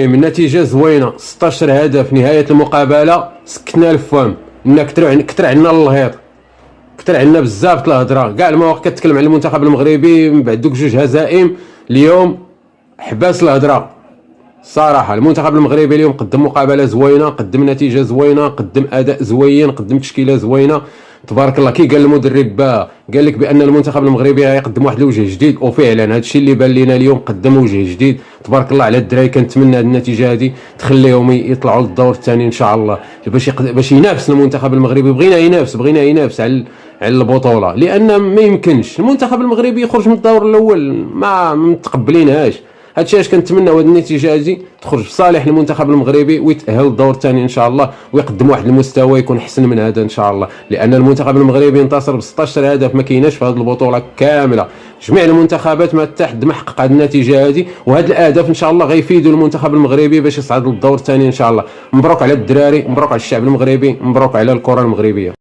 النتيجه زوينه، 16 هدف نهايه المقابله، سكتنا الفم، كثر عندنا الهيط، كثر عندنا بزاف الهضره، كاع المواقع كتكلم على المنتخب المغربي من بعد دوك جوج هزائم. اليوم حباس الهضره صراحه. المنتخب المغربي اليوم قدم مقابله زوينه، قدم نتيجه زوينه، قدم اداء زوين، قدم تشكيله زوينه تبارك الله. كي قال المدرب قال لك بان المنتخب المغربي غيقدم واحد الوجه جديد، وفعلا هذا الشيء اللي بان لنا اليوم، قدم وجه جديد تبارك الله على الدراري. كنتمنى هذه النتيجه هذه تخليهم يطلعوا للدور الثاني ان شاء الله، باش ينافس المنتخب المغربي. بغينا ينافس على البطوله، لان ما يمكنش المنتخب المغربي يخرج من الدور الاول، ما متقبلينهاش. هادشي علاش كنتمناو هاد النتيجه هادي تخرج في صالح المنتخب المغربي ويتاهل للدور الثاني ان شاء الله، ويقدم واحد المستوى يكون احسن من هذا ان شاء الله. لان المنتخب المغربي انتصر ب 16 هدف، ما كايناش في هذه البطوله كامله. جميع المنتخبات ما حتى حد ما حقق هذه النتيجه هذه، وهاد الاهداف ان شاء الله غيفيدوا المنتخب المغربي باش يصعد للدور الثاني ان شاء الله. مبروك على الدراري، مبروك على الشعب المغربي، مبروك على الكره المغربيه.